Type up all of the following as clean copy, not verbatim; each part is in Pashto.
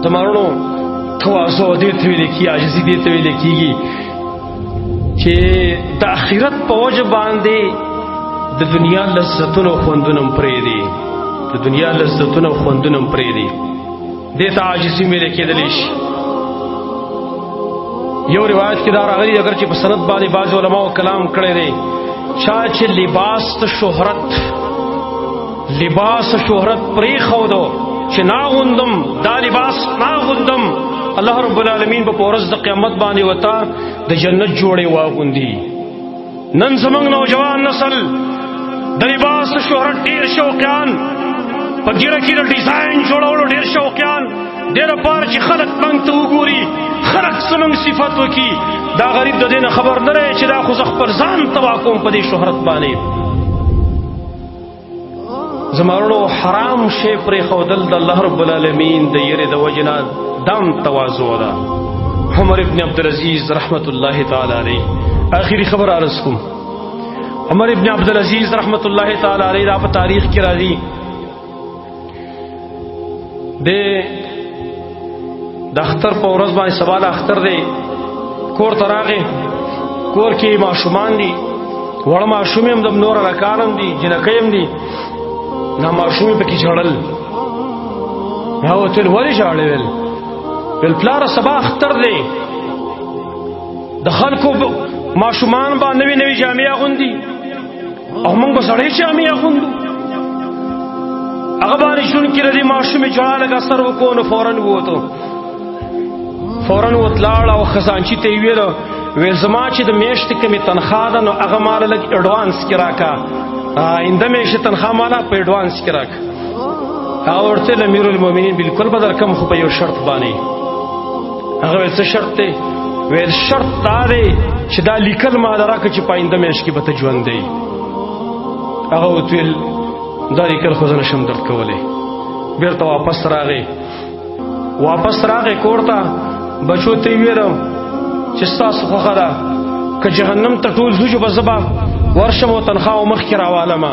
زمارونو تواضع دې ته ویل کیږي، عاجزي دې ته ویل کیږي چې د آخرت په وجه باندې د دنیا لذتونو خوندونه پرېږدي، د دنیا لذتونو خوندونه پرېږدي، دې ته عاجزي ویل کېدلی شي. یو روایت کې دا راغلی اگر چې په سند باندې بعض علماء کلام کړی دی، چا چې لباس شهرت پرېښودو چې ناغوندم دا لباس ناغوندم، الله رب العالمین په ورځ د قیامت باندې وتا د جنت جوړې واغوندي. نن زمونږ نوجوان نسل د لباس شهرت ډېر شوقیان، په ګیره کې د ډیزاین جوړولو ډېر شوقیان، دې لپاره چې خلک موږ ته وګوري، خلک زموږ صفت وکړي. دا غریب د دې نه خبر نه دی چې دا خو زه خپل ځان تباه کوم په دې شهرت باندې. زمارونو حرام شی پرېښودل د الله رب العالمین د یېرې د وجې نه دام تواضع ده. عمر ابن عبدالعزیز رحمت الله تعالی علیه، آخری خبر عرض کوم. عمر ابن عبدالعزیز رحمت الله تعالی علیه دا په تاریخ کې راځي، د اختر په ورځ باندې سبا د اختر دی، کور ته راغی، کور کې ماشومان دي، وړه ماشوم هم د نور هلکان هم دي، جنکۍ هم دي، نا ماشومې پکې ژړل. ما ورته ویل ولې ژاړې؟ ویل پلاره سبا اختر دی، د خلکو ماشومان به نوې نوې جامې اغوندي او موږ به سړې جامې اغوندو. هغه باندې شون کې د دې ماشومې ژړا لږ اثر وکړو نو فوراً ووتو، فوراً وتلاړ او خزانچي ته یې ویل زما چې د میاشتې کمې تنخوا ده نو هغه ماله لږ اډوانس کې راکړه، آینده میاشتې تنخوا ماله په اډوانس کې راکړه. هغه ورته ویل امیر المؤمنین بالکل به درکړم خو په یو شرط باندې. هغه ویل څه شرط دی؟ ویل شرط دا دی چې دا لیکل ما راکړه چې په آینده میاشت کې به ته ژوندی. هغه ورته ویل دا لیکل خو زه نشم درکولی. بېرته واپس راغی کور ته، بچو ته یې ویل چې ستاسو خوښه ده که جهنم ته ټول ځو به زه به ورشم او تنخوا او مخکې راوالمه،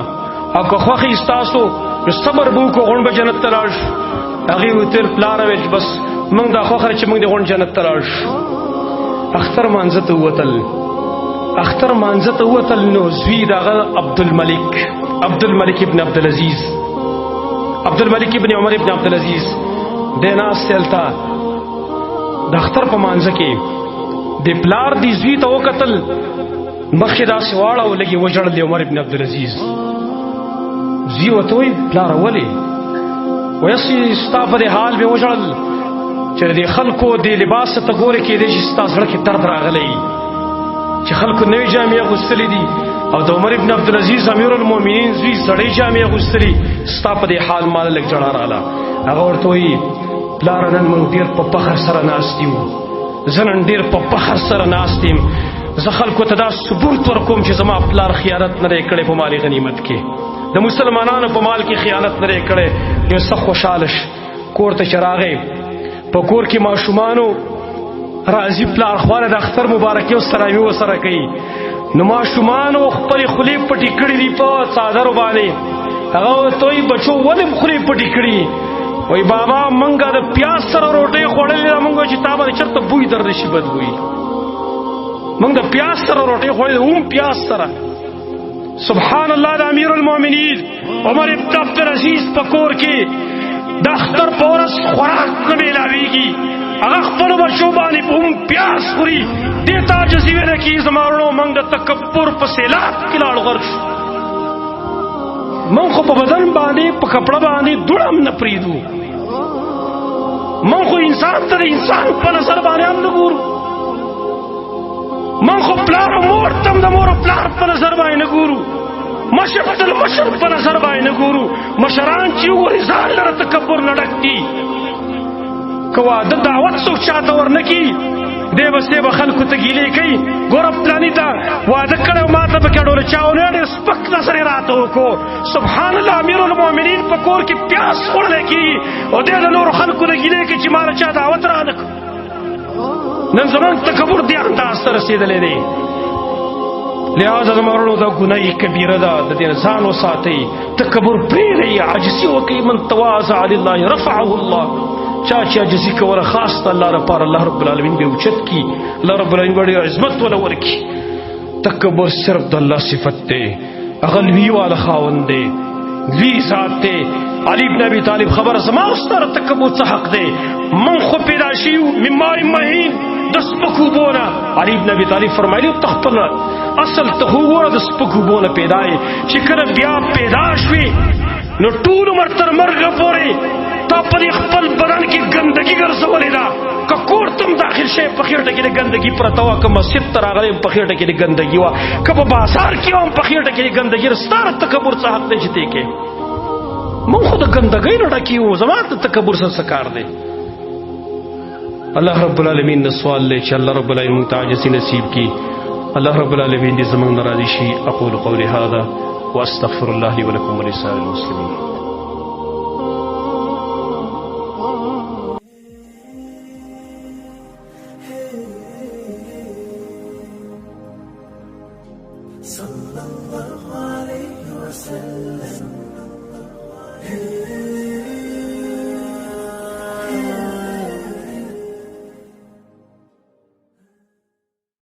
او که خوښ یې ستاسو نو صبر به وکړو غونډ به جنت ته لاړ شو. هغې ورته ویل پلاره ویل چې بس موږ دا خوښه ده چې موږ د غونډ جنت ته لاړ شو. اختر مانځه ته ووتل نو زوی د هغه عبدالملک ابن عبدالعزیز، عبدالملک ابن عمر ابن عبدالعزیز دی ناست هلته د اختر په مانځه کې د پلار دی زوی ته وکتل، مخ یې داسې واړه او لږ یې وژړل د عمر ابن عبدالعزیز. زوی ورته وایي پلاره ولې؟ ویسې ستا په دې حال مې وژړل چې د خلکو د لباس ته ګورې کېدی شي ستا زړه کې درد راغلی چې خلکو نوې جامې اغوستلې دي او د عمر ابن عبدالعزیز امیر المؤمنین زوی زړې جامې اغوستلې، ستا په دې حال ماله لږ جړا راغله. هغه ورته وایي پلاره نن موږ ډېر په فخر سره ناست یو، زه نن ډېر په فخر سره ناست یم، زه خلکو ته دا ثبوت ورکوم چې زما پلار خیانت نه دی کړی په مال غنیمت کې، د مسلمانانو په مال کې خیانت نه دی کړی. یو سخت خوشحاله کور ته چې راغی، په کور کې ماشومانو راځي پلار خواله د اختر مبارکي او سلامي ورسره کوي، نو ماشومانو خپلې خولې پټې کړې دي په څادرو باندې. هغه ورته وایي بچو ولې خولې پټې کړي؟ وایي بابا منګه د پیاز سره روټۍ خوړلې ده، موږ چې تا باندې چېرته بوی درد شي بد بوی، موږ د پیاز سره روټۍ خوړلې هم پیاز سره. سبحان الله د امیر المؤمنین عمر ابن عبدالعزیز په کور کې د اختر په ورځ خوراک نه میلاویږي، هغه خپلو بچو باندې په هم پیاز خوري. دې ته عاجزي ویله کېږي. زمارونو موږ د تکبر په سیلاب کې لاړ غرق شو. موږ خو په بدن باندې په کپړه باندې دوړ هم نه پرېږدو، موږ خو انسان ته د انسان په نظر باندې هم نه ګورو، موږ خو پلار او مور ته هم د مور او پلار په نظر باندې نه ګورو، مشر ته د مشر په نظر باندې نه ګورو. مشران چې وګوري ځان لره تکبر نه ډک دي. که واده دعوت څوک چاته ورنه کړي دی بسې به خلکو ته ګیلې کوي، ګوره پلاني ته واده کړی او ما ته پکې اډوله چاونه ډېر سپک نظر یې راته وکړو. سبحان الله امیر المؤمنین په کور کې پیاز خوړلی کېږي او دی د نورو خلکو ته ګیلې کوي چې ما له چا دعوت رانه کړو. نن زموږ تکبر دې انداز ته رسېدلی دی. لہذا زمارونو دا ګناه کبیره ده، د دې ځان وساتئ، تکبر پرېږدئ، عاجزي وکړئ. من تواضع لله رفعه الله. چا عاجزي کوله خاص ته الله لپاره الله رب العالمین به اوچت کی، الله رب العالمین به عظمت ولا ورکی. تکبر صرف د الله صفت ده، هغه لوی والا خاوند دی، لوی ذات دی. علی بن ابي طالب خبر زما استاد تکبر څه حق دی؟ من خو پیدا شیو ممای مهین د سپکو بونه. علی بن ابي طالب فرمایلی تخپل اصل ته وګوره د سپکو بونه پیدا یې، چې کله بیا پیدا شوي نو ټول عمر تر مرګه پورې تا په خپل بدن کې ګندګي ګرځولې ده. که کور تم داخل شي په خېټه کې د ګندګي پرته وه، که مسجد ته راغلی په خېټه کې د ګندګي وه، که په بازار کې هم په خېټه کې د ګندګي. ستاره تکبر څه حق دی چې تی کې؟ مونږ خو د ګندګۍ نه ډکي وو، زما د تکبر سره څه کار دی؟ الله رب العالمین نه سوال دی چې الله رب العالمین موږ ته عاجزي نصیب کړي. الله رب العالمین دې زموږ نه راضي شي. اقول قولي هذا واستغفر الله لي ولكم ولسائر المسلمين. صلى الله عليه وسلم.